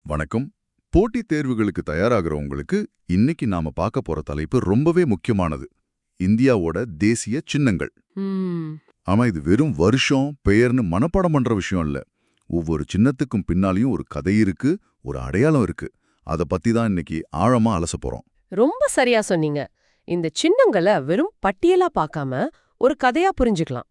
வணக்கம். போட்டித் தேர்வுகளுக்கு தயாராகிறவங்களுக்கு இன்னைக்கு நாம பார்க்க போற தலைப்பு ரொம்பவே முக்கியமானது. இந்தியாவோட தேசிய சின்னங்கள். ம், ஆமா, இது வெறும் வருஷம் பெயர்னு மனப்பாடம் பண்ற விஷயம் இல்ல. ஒவ்வொரு சின்னத்துக்கும் பின்னாலையும் ஒரு கதை இருக்கு, ஒரு அடையாளம் இருக்கு. அத பத்தி தான் இன்னைக்கு ஆழமா அலசப் போறோம். ரொம்ப சரியா சொன்னீங்க. இந்த சின்னங்களை வெறும் பட்டியலா பார்க்காம ஒரு கதையா புரிஞ்சுக்கலாம்.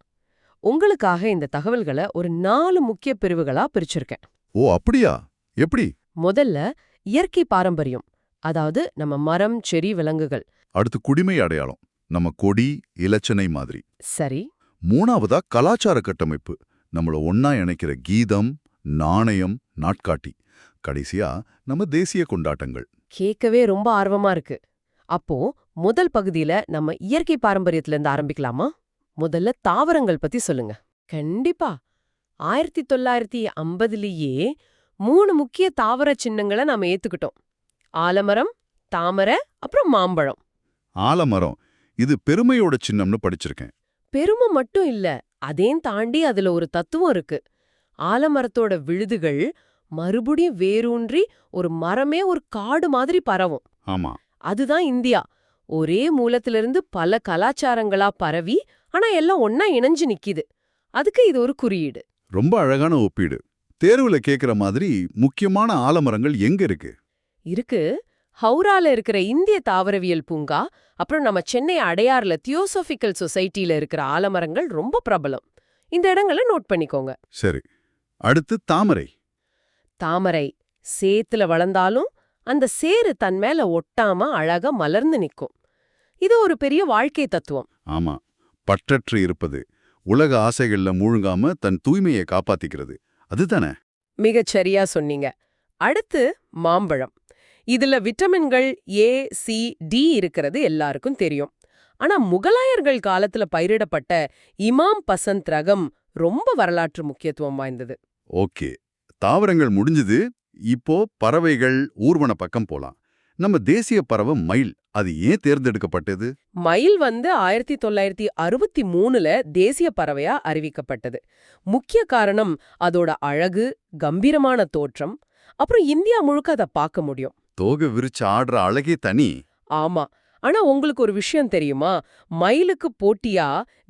உங்களுக்காக இந்த தகவல்களை ஒரு 4 முக்கிய பிரிவுகளா பிரிச்சிருக்கேன். ஓ, அப்படியா? எப்படி? முதல்ல இயற்கை பாரம்பரியம், அதாவது நம்ம மரம், செடி, விலங்குகள். அடுத்து குடிமை அடையாளம், நம்ம கொடி, இலச்சினை மாதிரி. சரி. மூணாவதா கலாச்சார கட்டமைப்பு, நம்மள ஒண்ணா இணைக்கிற கீதம், நாணயம், நாட்காட்டி. கடைசியா நம்ம தேசிய கொண்டாட்டங்கள். கேட்கவே ரொம்ப ஆர்வமா இருக்கு. அப்போ முதல் பகுதியில நம்ம இயற்கை பாரம்பரியத்துல இருந்து ஆரம்பிக்கலாமா? முதல்ல தாவரங்கள் பத்தி சொல்லுங்க. கண்டிப்பா. 1950லேயே 3 முக்கிய தாவர சின்னங்களை நாம ஏத்துக்கிட்டோம். ஆலமரம், தாமரை, அப்புறம் மாம்பழம். ஆலமரம், இது பெருமையோட சின்னம்னு படிச்சிருக்கேன். பெருமை மட்டும் இல்ல, அதையும் தாண்டி அதுல ஒரு தத்துவம் இருக்கு. ஆலமரத்தோட விழுதுகள் மறுபடியும் வேரூன்றி ஒரு மரமே ஒரு காடு மாதிரி பரவும். ஆமா. அதுதான் இந்தியா. ஒரே மூலத்திலிருந்து பல கலாச்சாரங்களா பரவி, ஆனா எல்லாம் ஒன்னா இணைஞ்சு நிக்குது. அதுக்கு இது ஒரு குறியீடு. ரொம்ப அழகான ஒப்பீடு. தேர்வுல கேக்குற மாதிரி முக்கியமான ஆலமரங்கள் எங்க இருக்கு? இருக்கு. ஹவுரால இருக்கிற இந்திய தாவரவியல் பூங்கா, அப்புறம் நம்ம சென்னை அடையார்ல தியோசோபிக்கல் சொசைட்டில இருக்கிற ஆலமரங்கள் ரொம்ப பிரபலம். இந்த இடங்களை நோட் பண்ணிக்கோங்க. சரி. அடுத்து தாமரை. தாமரை சேத்துல வளர்ந்தாலும் அந்த சேரு தன் மேல ஒட்டாம அழகா மலர்ந்து நிக்கும். இது ஒரு பெரிய வாழ்க்கை தத்துவம். ஆமா. பற்றற்று இருப்பது, உலக ஆசைகள்ல மூழ்காம தன் தூய்மையை காப்பாத்திக்கிறது, அதுதானே? மிகச் சரியா சொன்னீங்க. அடுத்து மாம்பழம். இதுல விட்டமின்கள் ஏ, சி, டி இருக்கிறது எல்லாருக்கும் தெரியும். ஆனா முகலாயர்கள் காலத்துல பயிரிடப்பட்ட இமாம் பசந்த் ரகம் ரொம்ப வரலாற்று முக்கியத்துவம் வாய்ந்தது. ஓகே, தாவரங்கள் முடிஞ்சது. இப்போ பறவைகள், ஊர்வன பக்கம் போலாம். நம்ம தேசிய பறவை மயில், அது ஏன் தேர்ந்தெடுக்கப்பட்டது? மயில் 1963ல தேசிய பறவையா அறிவிக்கப்பட்டது. முக்கிய காரணம் அதோட அழகு, கம்பீரமான தோற்றம். அப்புறம் இந்தியா முழுக்க அதை பார்க்க முடியும். தோகை விரிச்சு ஆடுற அழகே தனி. ஆமா. ஆனா உங்களுக்கு ஒரு விஷயம் தெரியுமா? மயிலுக்கு போட்டியா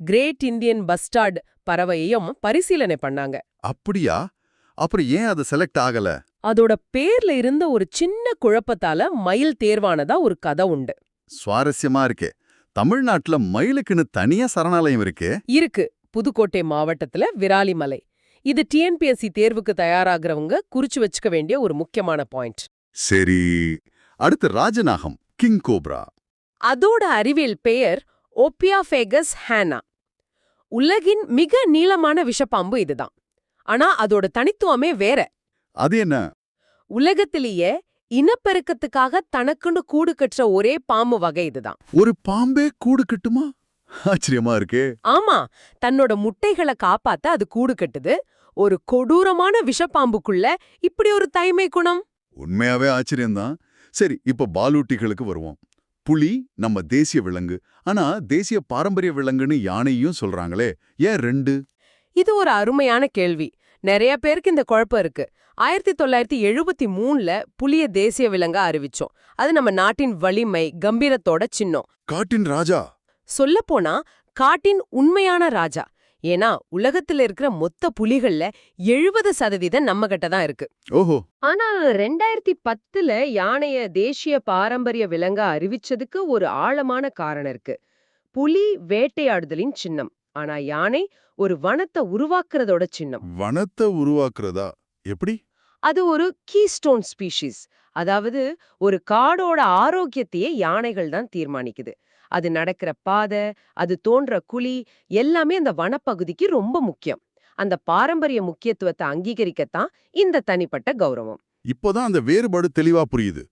கிரேட் இந்தியன் பஸ்டார்ட் பறவையையும் பரிசீலனை பண்ணாங்க. அப்படியா? அப்புறம் ஏன் அது செலக்ட் ஆகல? அதோட பேர்ல இருந்த ஒரு சின்ன குழப்பத்தால மயில் தேர்வானதா ஒரு கதை உண்டு. சுவாரஸ்யமா இருக்கே. தமிழ்நாட்டுல மயிலுக்குன்னு தனியா சரணாலயம் இருக்கே. இருக்கு. புதுக்கோட்டை மாவட்டத்துல விராலிமலை. இது டிஎன்பிஎஸ்சி தேர்வுக்கு தயாராகிறவங்க குறிச்சு வச்சுக்க வேண்டிய ஒரு முக்கியமான பாயிண்ட். சரி. அடுத்து ராஜநாகம், கிங் கோப்ரா. அதோட அறிவியல் பெயர் ஓபியாஃபேகஸ் ஹேனா. உலகின் மிக நீளமான விஷப்பாம்பு இதுதான். ஆனா அதோட தனித்துவமே வேற. அது என்ன? உலகத்திலேயே இனப்பெருக்கத்துக்காக தனக்குன்னு கூடு கட்டுற ஒரே பாம்பு வகை இதுதான். ஒரு பாம்பே கூடு கட்டுமா? ஆச்சரியமா இருக்கே. ஆமா, தன்னோட முட்டைகளை காப்பாத்த அது கூடு கட்டுது. ஒரு கொடூரமான விஷப்பாம்புக்குள்ள இப்படி ஒரு தைமை குணம். உண்மையாவே ஆச்சரியம்தான். சரி, இப்ப பாலூட்டிகளுக்கு வருவோம். புலி நம்ம தேசிய விலங்கு. ஆனா தேசிய பாரம்பரிய விலங்குன்னு யானையும் சொல்றாங்களே, ஏன் 2? இது ஒரு அருமையான கேள்வி. நிறைய பேருக்கு இந்த குழப்பம் இருக்கு. 1973ல புலிய தேசிய விலங்கா அறிவிச்சோம். அது நம்ம நாட்டின் வலிமை, கம்பீரத்தோட சின்னம். காட்டின் ராஜா. சொல்லப்போனா காட்டின் உண்மையான ராஜா. ஏன்னா உலகத்துல இருக்கிற மொத்த புலிகள்ல 70% நம்ம கிட்ட தான் இருக்கு. ஓஹோ. ஆனா 2010ல யானைய தேசிய பாரம்பரிய விலங்கா அறிவிச்சதுக்கு ஒரு ஆழமான காரணம் இருக்கு. புலி வேட்டையாடுதலின் சின்னம். ஆனா யானை ஒரு வனத்தை உருவாக்குறதோட சின்னம். வனத்தை உருவாக்குறதா? எப்படி? அது ஒரு கீஸ்டோன் ஸ்பீஷீஸ். அதாவது ஒரு காடோட ஆரோக்கியத்தையே யானைகள் தான் தீர்மானிக்குது. அது நடக்கிற பாதை, அது தோன்ற குழி எல்லாமே அந்த வனப்பகுதிக்கு ரொம்ப முக்கியம். அந்த பாரம்பரிய முக்கியத்துவத்தை அங்கீகரிக்கத்தான் இந்த தனிப்பட்ட கௌரவம். இப்போதான் அந்த வேறுபாடு தெளிவா புரியுது.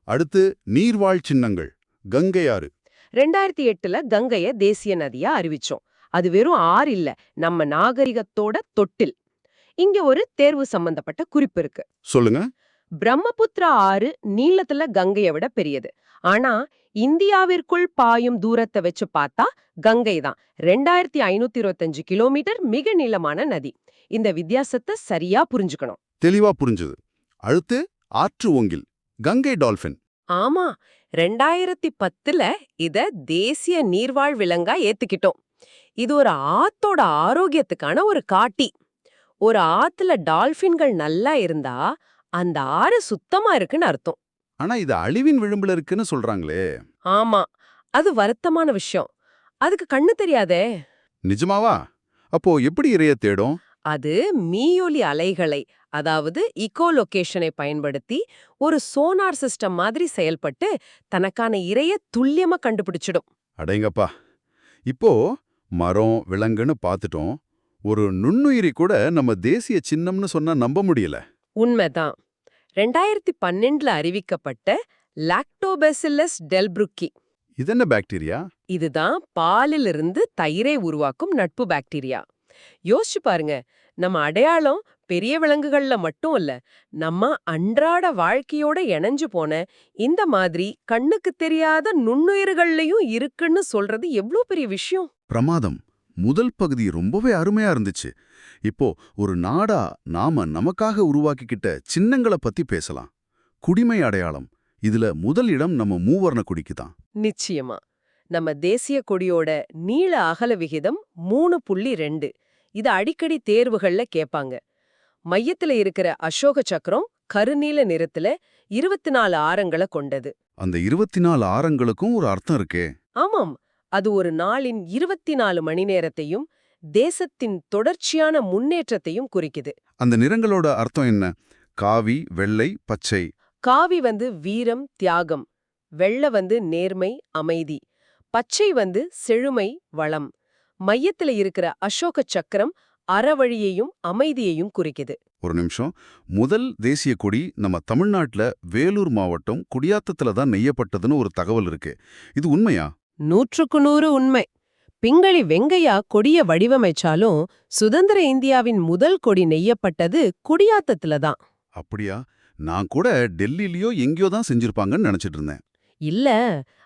அடுத்து நீர்வாழ் சின்னங்கள். கங்கையாறு. 2008ல கங்கைய தேசிய நதியா அறிவிச்சோம். அது வெறும் ஆறு இல்ல, நம்ம நாகரிகத்தோட தொட்டில். இங்க ஒரு தேர்வு சம்பந்தப்பட்ட குறிப்பு இருக்கு. சொல்லுங்க. பிரம்மபுத்திரா ஆறு நீளத்துல கங்கையை விட பெரியது. ஆனா இந்தியாவிற்குள் பாயும் தூரத்தை வச்சு பார்த்தா கங்கை தான் 2525 கிலோமீட்டர் மிக நீளமான நதி. இந்த வித்தியாசத்தை சரியா புரிஞ்சுக்கணும். தெளிவா புரிஞ்சுது. அடுத்து ஆற்று ஓங்கில், கங்கை டால்பின். ஆமா, 2010ல இத தேசிய நீர்வாழ் விலங்கா ஏத்துக்கிட்டோம். இது ஒரு ஆத்தோட ஆரோக்கியத்துக்கான ஒரு காட்டி. ஒரு ஆத்துல டால்பின்கள் நல்லா இருந்தா அந்த ஆறு சுத்தமா இருக்குன்னு அர்த்தம். ஆனா இது அழிவின் விளிம்புல இருக்குன்னு சொல்றாங்களே. ஆமா, அது வருத்தமான விஷயம். அதுக்கு கண்ணு தெரியாதே. நிஜமாவா? அப்போ எப்படி இரைய தேடும்? அது மீயொலி அலைகளை, அதாவது இக்கோலொகேஷனை பயன்படுத்தி ஒரு சோனார் சிஸ்டம் மாதிரி செயல்பட்டு தனக்கான இரைய துல்லியமா கண்டுபிடிச்சிடும். அடேங்கப்பா. இப்போ மரம் விலங்குன்னு பார்த்துட்டோம். ஒரு நுண்ணுயிரி கூட நம்ம தேசிய சின்னம்னு சொன்னா நம்ப முடியல. உண்மைதான். 2012ல அறிவிக்கப்பட்ட லாக்டோபெசில்லஸ் டெல்ப்ருக்கி. இதென்ன பாக்டீரியா? இதுதான் பாலிலிருந்து தயிரை உருவாக்கும் நட்பு பாக்டீரியா. யோசிச்சு பாருங்க, நம்ம அடையாளம் பெரிய விலங்குகள்ல மட்டும் இல்ல, நம்ம அன்றாட வாழ்க்கையோட இணைஞ்சு போன இந்த மாதிரி கண்ணுக்கு தெரியாத நுண்ணுயிர்கள்லயும் இருக்குன்னு சொல்றது எவ்ளோ பெரிய விஷயம். பிரமாதம். முதல் பகுதி ரொம்பவே அருமையா இருந்துச்சு. இப்போ ஒரு நாடா நாம நமக்காக உருவாக்கிக்கிட்ட சின்னங்களை பத்தி பேசலாம். குடிமை அடையாளம். இதுல முதல் இடம் நம்ம மூவர்ண கொடிக்கு தான். நிச்சயமா. நம்ம தேசிய கொடியோட நீள அகல விகிதம் 3.2. இது அடிக்கடி தேர்வுகள்ல கேட்பாங்க. மையத்துல இருக்கிற அசோக சக்கரம் கருநீல நிறத்துல 24 ஆரங்களை கொண்டது. அந்த 24 ஆரங்களுக்கும் ஒரு அர்த்தம் இருக்கே. ஆமாம், அது ஒரு நாளின் 24 மணி நேரத்தையும் தேசத்தின் தொடர்ச்சியான முன்னேற்றத்தையும் குறிக்குது. அந்த நிறங்களோட அர்த்தம் என்ன? காவி, வெள்ளை, பச்சை. காவி வீரம், தியாகம். வெள்ளை நேர்மை, அமைதி. பச்சை செழுமை, வளம். மையத்துல இருக்கிற அசோக சக்கரம் அறவழியையும் அமைதியையும் குறிக்குது. ஒரு நிமிஷம். முதல் தேசிய கொடி நம்ம தமிழ்நாட்டுல வேலூர் மாவட்டம் குடியாத்தத்துல தான் நெய்யப்பட்டதுன்னு ஒரு தகவல் இருக்கு. இது உண்மையா? 100க்கு 100 உண்மை. பிங்களி வெங்கையா கொடிய வடிவமைச்சாலும் சுதந்திர இந்தியாவின் முதல் கொடி நெய்யப்பட்டது குடியாத்தத்துல தான். அப்படியா? நான் கூட டெல்லிலயோ எங்கேயோ தான் செஞ்சிருப்பாங்கன்னு நினைச்சிட்டு இருந்தேன். இல்ல,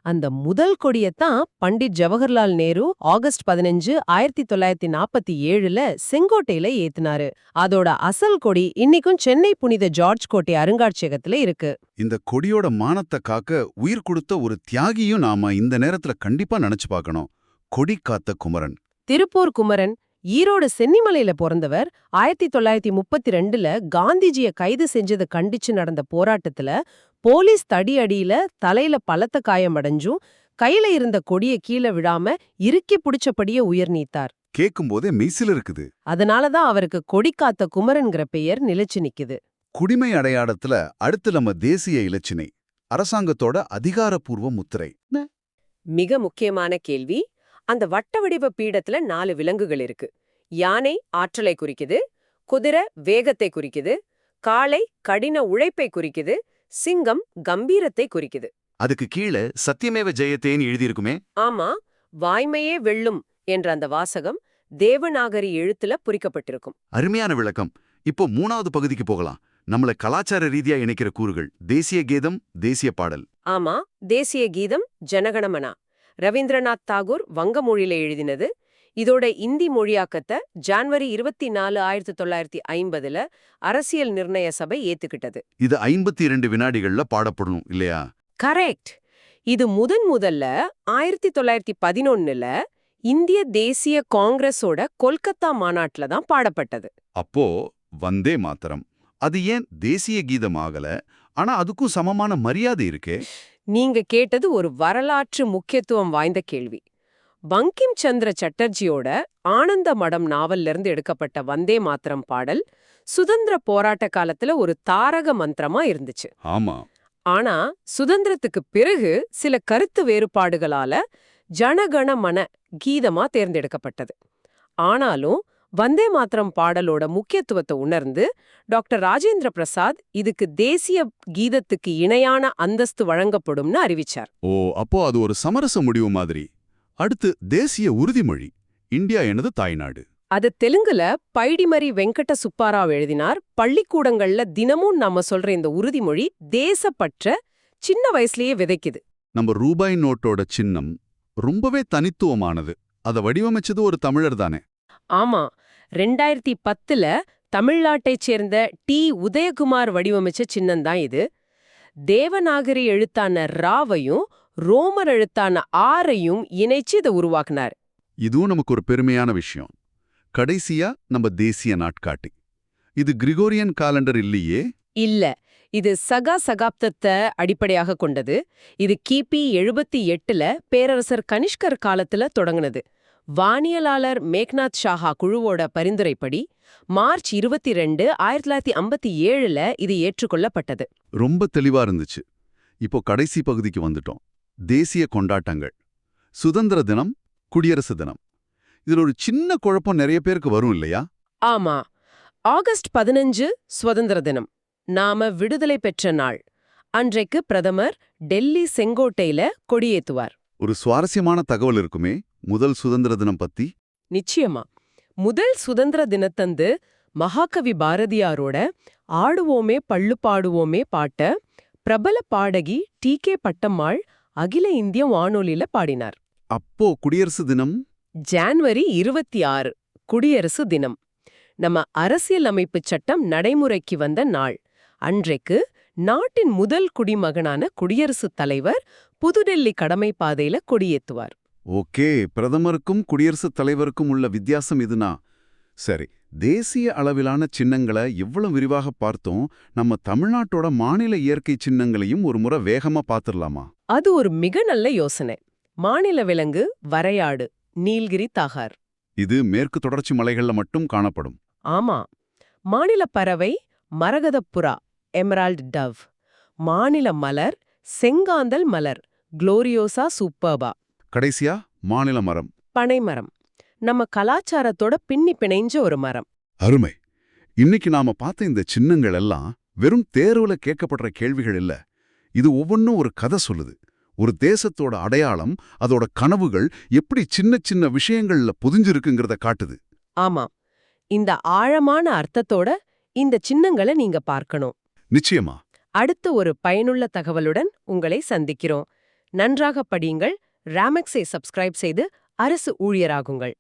அந்த முதல் கொடியத்தான் பண்டிட் ஜவஹர்லால் நேரு ஆகஸ்ட் 15, 1947ல செங்கோட்டையில ஏத்துனாரு. அதோட அசல் கொடி இன்னைக்கும் சென்னை புனித ஜார்ஜ் கோட்டை அருங்காட்சியகத்துல இருக்கு. இந்த கொடியோட மானத்தை காக்க உயிர் கொடுத்த ஒரு தியாகியும் நாம இந்த நேரத்துல கண்டிப்பா நினைச்சு பார்க்கணும். கொடி காத்த குமரன். திருப்பூர் குமரன் ஈரோடு சென்னிமலையில பிறந்தவர். 1932ல காந்திஜிய கைது செஞ்சதை கண்டிச்சு நடந்த போராட்டத்துல போலீஸ் தடியடியில தலையில பலத்த காயமடைஞ்சும் கையில இருந்த கொடிய கீழே விழாம இறுக்கி பிடிச்சபடியே உயிர் நீத்தார். கேட்கும்போதே மெய்சில் இருக்குது. அதனாலதான் அவருக்கு கொடி காத்த குமரன்கிற பெயர் நிலைச்சு நிக்குது. குடிமை அடையாளத்துல அடுத்து நம்ம தேசிய இலச்சினை, அரசாங்கத்தோட அதிகாரப்பூர்வ முத்திரை. மிக முக்கியமான கேள்வி. அந்த வட்ட வடிவ பீடத்துல 4 விலங்குகள் இருக்கு. யானை ஆற்றலை குறிக்குது, குதிரை வேகத்தை குறிக்குது, காளை கடின உழைப்பை குறிக்குது, சிங்கம் கம்பீரத்தை குறிக்குது. அதுக்கு கீழே சத்தியமேவ ஜெயத்தேன்னு எழுதியிருக்குமே. ஆமா, வாய்மையே வெல்லும் என்ற அந்த வாசகம் தேவநாகரி எழுத்துல பொறிக்கப்பட்டிருக்கும். அருமையான விளக்கம். இப்போ 3வது பகுதிக்கு போகலாம். நம்மள கலாச்சார ரீதியா இணைக்கிற கூறுகள். தேசிய கீதம், தேசிய பாடல். ஆமா, தேசிய கீதம் ஜனகணமனா ரவீந்திரநாத் தாகூர் வங்க மொழியில எழுதினது. இதோட இந்தி மொழியாக்கத்தை ஜான்வரி 24, 1950ல அரசியல் நிர்ணய சபை ஏத்துக்கிட்டது. இது 52 வினாடிகள்ல பாடப்படணும் இல்லையா? கரெக்ட். இது முதல்ல 1911ல இந்திய தேசிய காங்கிரஸோட கொல்கத்தா மாநாட்டுல தான் பாடப்பட்டது. அப்போ வந்தே மாதரம். அது ஏன் தேசிய கீதம் ஆகல? ஆனா அதுக்கும் சமமான மரியாதை இருக்கே. நீங்க கேட்டது ஒரு வரலாற்று முக்கியத்துவம் வாய்ந்த கேள்வி. பங்கிம் சந்திர சட்டர்ஜியோட ஆனந்த மடம் நாவல்ல இருந்து எடுக்கப்பட்ட வந்தே மாத்திரம் பாடல் சுதந்திர போராட்ட காலத்துல ஒரு தாரக மந்திரமா இருந்துச்சு. ஆமா. ஆனா சுதந்திரத்துக்கு பிறகு சில கருத்து வேறுபாடுகளால ஜனகண மன கீதமா தேர்ந்தெடுக்கப்பட்டது. ஆனாலும் வந்தே மாத்திரம் பாடலோட முக்கியத்துவத்தை உணர்ந்து டாக்டர் ராஜேந்திர பிரசாத் இதுக்கு தேசிய கீதத்துக்கு இணையான அந்தஸ்து வழங்கப்படும்னு அறிவிச்சார். ஓ, அப்போ அது ஒரு சமரச முடிவு மாதிரி. அடுத்து தேசிய உறுதிமொழி. இந்தியா எனது தாய்நாடு. அது தெலுங்குல பைடிமரி வெங்கட சுப்பாராவ் எழுதினார். பள்ளிக்கூடங்கள்ல தினமும் நாம சொல்ற இந்த உறுதிமொழி தேசப்பற்ற சின்ன வயசுலயே விதைக்குது. நம்ம ரூபாய் நோட்டோட சின்னம் ரொம்பவே தனித்துவமானது. அதை வடிவமைச்சது ஒரு தமிழர் தானே? ஆமா, 2010ல தமிழ்நாட்டைச் சேர்ந்த டி. உதயகுமார் வடிவமைச்ச சின்னம்தான் இது. தேவநாகரி எழுத்தான ராவையும் ரோமர் எழுத்தான ஆரையும் இணைச்சு இதை உருவாக்குனார். இதுவும் நமக்கு ஒரு பெருமையான விஷயம். கடைசியா நம்ம தேசிய நாட்காட்டி. இது கிரிகோரியன் காலண்டர் இல்லையே. இல்ல, இது சகா சகாப்தத்தை அடிப்படையாக கொண்டது. இது கிபி 78ல பேரரசர் கனிஷ்கர் காலத்துல தொடங்குனது. வானியலாளர் மேக்நாத் ஷாஹா குழுவோட பரிந்துரைப்படி மார்ச் 22, 1957ல இது ஏற்றுக்கொள்ளப்பட்டது. ரொம்ப தெளிவா இருந்துச்சு. இப்போ கடைசி பகுதிக்கு வந்துட்டோம். தேசிய கொண்டாட்டங்கள். சுதந்திர தினம், குடியரசு தினம். இதுல ஒரு சின்ன குழப்பம் நிறைய பேருக்கு வரும் இல்லையா? ஆமா, ஆகஸ்ட் 15 சுதந்திர தினம், நாம விடுதலை பெற்ற நாள். அன்றைக்கு பிரதமர் டெல்லி செங்கோட்டையில கொடியேத்துவார். ஒரு சுவாரஸ்யமான தகவல் இருக்குமே முதல் சுதந்திர தினம் பத்தி. நிச்சயமா, முதல் சுதந்திர தினத்தந்து மகாகவி பாரதியாரோட ஆடுவோமே பள்ளு பாடுவோமே பாட்ட பிரபல பாடகி டி.கே. பட்டம்மாள் அகில இந்திய வானொலியில பாடினார். அப்போ குடியரசு தினம் ஜான்வரி 26 குடியரசு தினம். நம்ம அரசியலமைப்புச் சட்டம் நடைமுறைக்கு வந்த நாள். அன்றைக்கு நாட்டின் முதல் குடிமகனான குடியரசுத் தலைவர் புதுடெல்லி கடமை பாதையில கொடியேத்துவார். ஓகே, பிரதமருக்கும் குடியரசுத் தலைவருக்கும் உள்ள வித்தியாசம் இதுனா சரி. தேசிய அளவிலான சின்னங்களை இவ்வளவு விரிவாக பார்த்தோம். நம்ம தமிழ்நாட்டோட மாநில இயற்கை சின்னங்களையும் ஒரு முறை வேகமா பார்த்துடலாமா? அது ஒரு மிக நல்ல யோசனை. மாநில விலங்கு வரையாடு, நீல்கிரி தாகார். இது மேற்கு தொடர்ச்சி மலைகள்ல மட்டும் காணப்படும். ஆமா. மாநில பறவை மரகதப்புறா, எமரால்ட் டவ். மாநில மலர் செங்காந்தல் மலர், குளோரியோசா சூப்பர்பா. கடைசியா மாநில மரம் பனைமரம், நம்ம கலாச்சாரத்தோட பின்னி பிணைஞ்ச ஒரு மரம். அருமை. இன்னைக்கு நாம பார்த்த இந்த சின்னங்கள் எல்லாம் வெறும் தேர்வுல கேட்கப்படுற கேள்விகள் இல்ல. இது ஒவ்வொன்றும் ஒரு கதை சொல்லுது. ஒரு தேசத்தோட அடையாளம், அதோட கனவுகள் எப்படி சின்ன சின்ன விஷயங்கள்ல புதிஞ்சிருக்குங்கிறத காட்டுது. ஆமா, இந்த ஆழமான அர்த்தத்தோட இந்த சின்னங்களை நீங்க பார்க்கணும். நிச்சயமா. அடுத்த ஒரு பயனுள்ள தகவலுடன் உங்களை சந்திக்கிறோம். நன்றாக படியுங்கள். ராமெக்ஸை சப்ஸ்கிரைப் செய்து அரசு ஊழியராகுங்கள்.